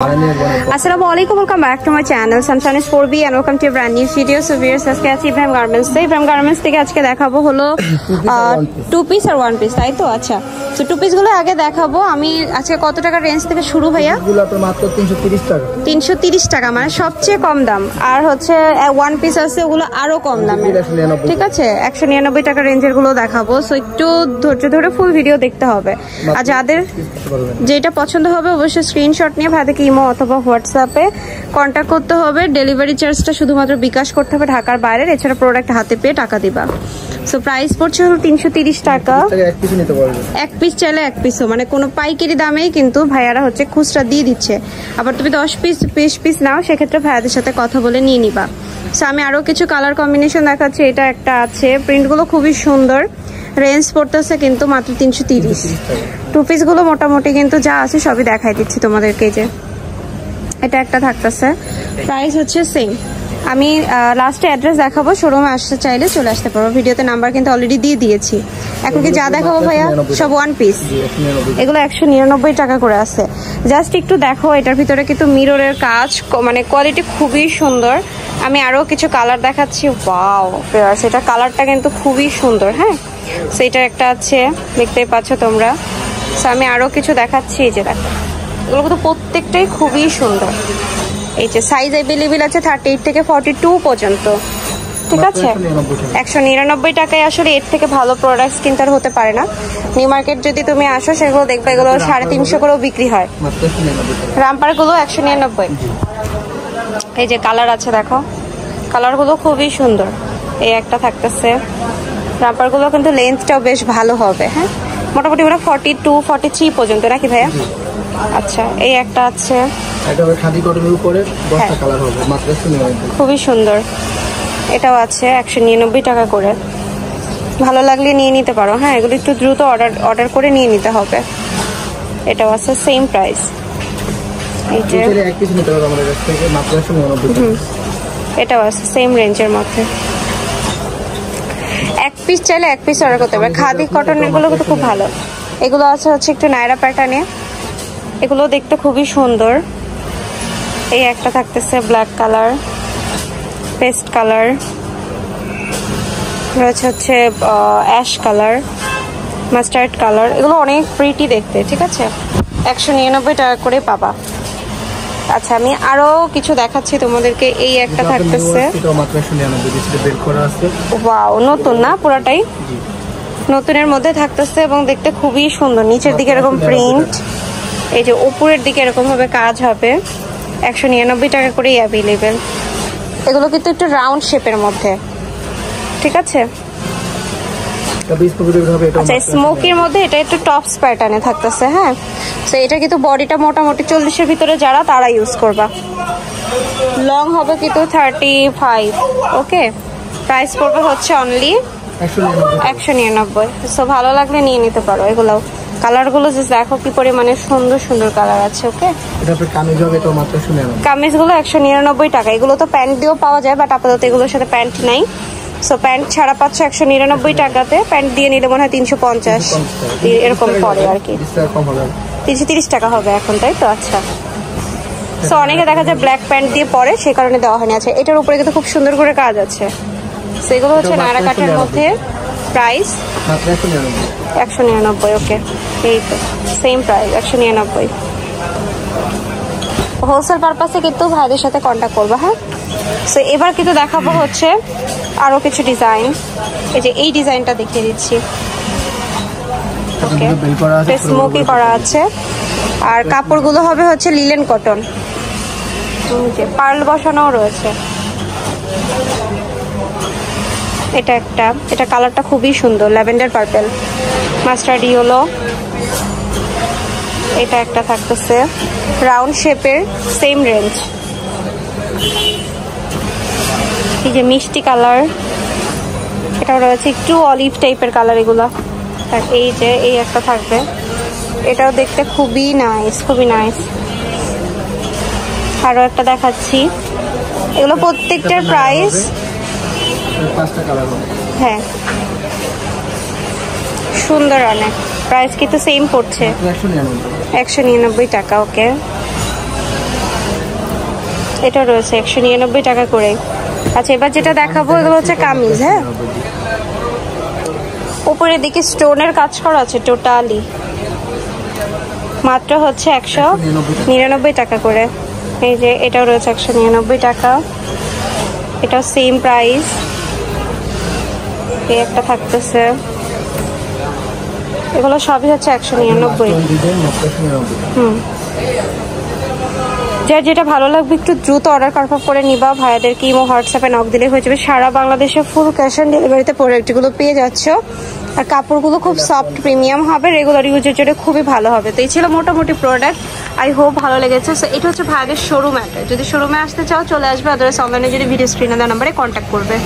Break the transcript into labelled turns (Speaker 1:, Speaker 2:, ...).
Speaker 1: Assalamu alaikum, welcome back to my channel Sunshine is 4B and welcome to a brand new video. So viewers, আজকে আছি Ibrahim garments থেকে। Ibrahim garments থেকে আজকে দেখাবো হলো টু পিস আর one piece, তাই তো? আচ্ছা, তো টু পিস গুলো আগে দেখাবো। আমি আজকে কত টাকা রেঞ্জ থেকে শুরু ভাইয়া?
Speaker 2: এগুলো তো মাত্র 330 টাকা।
Speaker 1: 330 টাকা মানে সবচেয়ে কম দাম। আর হচ্ছে ওয়ান পিস আছে ওগুলো আরো কম দামে, ঠিক আছে? 199 টাকা রেঞ্জের গুলো দেখাবো। সো একটু ধৈর্য ধরে ফুল ভিডিও দেখতে হবে। আর যাদের যেটা পছন্দ হবে অবশ্যই স্ক্রিনশট নিয়ে ভাইদেরকে ইমো অথবা হোয়াটসঅ্যাপে কন্ট্যাক্ট করতে হবে। ডেলিভারি চার্জটা শুধুমাত্র বিকাশ করতে হবে ঢাকার বাইরে, এছাড়া প্রোডাক্ট হাতে পেয়ে টাকা দিবা। সো প্রাইস পড়ছে হলো 330 টাকা। এক পিস চাইলে এক পিসও, মানে কোনো পাইকারি দামেই কিন্তু ভাইয়ারা হচ্ছে খুচরা দিয়ে দিচ্ছে। আবার তুমি 10 পিস 20 পিস নাও, সেক্ষেত্রে ভাইয়াদের সাথে কথা বলে নিয়ে নিবা। সো আমি আরো কিছু কালার কম্বিনেশন দেখাচ্ছি। এটা একটা আছে, প্রিন্টগুলো খুবই সুন্দর। রেঞ্জ পড়তেছে কিন্তু মাত্র 330। টু পিস গুলো মোটামুটি কিন্তু যা আছে সবই দেখাই দিচ্ছি তোমাদেরকে। যে এটা একটা থাকতেছে, প্রাইস হচ্ছে সেম। আমি লাস্টে অ্যাড্রেস দেখাবো, শোরুমে আসতে চাইলে চলে আসতে পারবো। ভিডিওতে নাম্বার কিন্তু অলরেডি দিয়ে দিয়েছি। এখন কি যা দেখাবো ভাইয়া সব ওয়ান পিস, এগুলো 199 টাকা করে আছে। জাস্ট একটু দেখো, এটার ভিতরে কিন্তু মিররের কাজ, মানে কোয়ালিটি খুবই সুন্দর। আমি আরো কিছু কালার দেখাচ্ছি। ওয়াও ভিউয়ার্স, এটা কালারটা কিন্তু খুবই সুন্দর। হ্যাঁ, সেইটা একটা আছে, দেখতেই পাচ্ছ তোমরা। সো আমি আরো কিছু দেখাচ্ছি। এই যে দেখো, এগুলো কিন্তু প্রত্যেকটাই খুবই সুন্দর। এই যে সাইজ অ্যাভেলেবেল আছে 38 থেকে 42 পর্যন্ত, ঠিক আছে? 199 টাকায় আসলে এর থেকে ভালো প্রোডাক্টস কিন্তু আর হতে পারে না। নিউ মার্কেট যদি তুমি আসো সেগুলো দেখবে এগুলো 350 করেও বিক্রি হয়। রামপার গুলো 199। এই যে কালার আছে দেখো, কালার গুলো খুবই সুন্দর। এই একটা থাকতেছে, রামপার গুলো কিন্তু লেন্থটাও বেশ ভালো হবে। হ্যাঁ, মোটামুটি ওরা 42 43 পর্যন্ত নাকি ভাইয়া? আচ্ছা, এই একটা আছে,
Speaker 2: এটা হবে খাদি কটনের উপরে 10টা কালার হবে, মাত্র 199।
Speaker 1: খুবই সুন্দর। এটাও আছে 199 টাকা করে। ভালো লাগলে নিয়ে নিতে পারো। হ্যাঁ, এগুলো একটু দ্রুত অর্ডার করে নিয়ে নিতে হবে। এটাও আছে সেম প্রাইস। এই যে
Speaker 2: এক পিস নিতে পারো আমাদের কাছ থেকে, মাত্র 199 টাকা।
Speaker 1: এটাও আছে সেম রেঞ্জের মধ্যে। এক পিস চাইলে এক পিস অর্ডার করতে পারবে। খাদি কটনের গুলো কিন্তু খুব ভালো। এগুলো আছে হচ্ছে একটু নায়রা প্যাটার্নে, এগুলো দেখতে খুবই সুন্দর। এই একটা থাকতেছে ব্ল্যাক কালার, পেস্ট কালার, রয়েছে হচ্ছে অ্যাশ কালার, মাস্টার্ড কালার। এগুলো অনেক প্রিটি দেখতে, ঠিক আছে? 199 টাকা করে পাবা। আচ্ছা, আমি আরো কিছু দেখাচ্ছি তোমাদেরকে। এই একটা থাকতেছে,
Speaker 2: এটা মাত্র 199 ডিসপ্লে বের করা আছে।
Speaker 1: ওয়াও, নতুন না? পুরাটাই নতুনের মধ্যে থাকতেছে এবং দেখতে খুবই সুন্দর। নিচের দিকে এরকম প্রিন্ট, এই যে উপরের দিকে এরকম ভাবে কাজ হবে। 199 টাকা করেই অ্যাভেলেবেল। এগুলো কিন্তু একটু রাউন্ড শেপের মধ্যে, ঠিক আছে? আচ্ছা, স্মোকির মধ্যে এটা একটু টপস প্যাটার্নে থাকতেছে। হ্যাঁ, তো এটা কিন্তু বডিটা মোটামুটি 40-এর ভিতরে যারা তারা ইউজ করবা। লং হবে কিন্তু 35। ওকে, প্রাইস পড়বে হচ্ছে অনলি 199। সো ভালো লাগলে নিয়ে নিতে পারো। এগুলোও কালারগুলো জাস্ট দেখো কি পরিমাণে সুন্দর সুন্দর কালার আছে। ওকে, কামিজগুলো 199 টাকা। এগুলো তো প্যান্ট দিয়েও পাওয়া যায়, বাট আপাতত এগুলোর সাথে প্যান্ট নাই। সো প্যান্ট ছাড়া পাচ্ছ 199 টাকাতে। প্যান্ট দিয়ে নিলে মনে হয় 350 এরকম পড়ে আর কি। 330 টাকা হবে এখন, তাই তো? আচ্ছা, সো অনেকে দেখা যায় ব্ল্যাক প্যান্ট দিয়ে পরে, সেই কারণে দেওয়া হয়নি। আছে এটার উপরে কিন্তু খুব সুন্দর করে কাজ আছে। সেগুলো হচ্ছে নায়রা কাটের মধ্যে। প্রাইস 199। ওকে, এই তো সেম প্রাইস 199। হোলসেল পারপাসে কিন্তু ভাইদের সাথে কন্ট্যাক্ট করবো। হ্যাঁ, সো এবার কিন্তু দেখাবো হচ্ছে আরো কিছু ডিজাইন। এই যে এই ডিজাইনটা দেখিয়ে দিচ্ছি। ওকে, স্মোকি করা আছে। আর কাপড়গুলো হবে হচ্ছে লিলেন কটন, পার্ল বসানো রয়েছে। এটা একটা, এটা কালারটা খুবই সুন্দর, ল্যাভেন্ডার পার্পল, মাস্টার্ড ইয়েলো। এটা একটা থাকতেছে রাউন্ড শেপের, সেম রেঞ্জ। এই যে মিষ্টি কালার, এটাও রয়েছে একটু অলিভ টাইপের কালার এগুলো। আর এই যে এই একটা থাকবে, এটাও দেখতে খুবই নাইস, খুবই নাইস। আরো একটা দেখাচ্ছি। এগুলো প্রত্যেকটার প্রাইস, হ্যাঁ সুন্দর অনেক। প্রাইস কিন্তু সেম পড়ছে 199 টাকা। ওকে, এটা রয়েছে 199 টাকা করে। আচ্ছা এবার যেটা দেখাবো এগুলো হচ্ছে কামিজ। হ্যাঁ, উপরের দিকে স্টোনের কাজ করা আছে টোটালি, মাত্র হচ্ছে 199 টাকা করে। এই যে এটাও রয়েছে 199 টাকা, এটাও সেম প্রাইস। এই একটা থাকতেছে, এগুলো সবই হচ্ছে 199। যার যেটা ভালো লাগবে একটু দ্রুত অর্ডার কনফার্ম করে নিবা, ভাইয়াদেরকে ইমো হোয়াটসঅ্যাপে নক দিলে হয়ে যাবে। সারা বাংলাদেশে ফুল ক্যাশ অন ডেলিভারিতে প্রোডাক্টগুলো পেয়ে যাচ্ছ, আর কাপড়গুলো খুব সফট প্রিমিয়াম হবে, রেগুলার ইউজের জন্য খুবই ভালো হবে। তো এই ছিল মোটামুটি প্রোডাক্ট, আই হোপ ভালো লেগেছে। সো এটা হচ্ছে ভাইয়াদের শোরুম অ্যাড্রেস, যদি শোরুমে আসতে চাও চলে আসবে, আদারওয়াইজ অনলাইনে যদি ভিডিও স্ক্রিনে দেওয়া নাম্বারে কন্ট্যাক্ট করবে।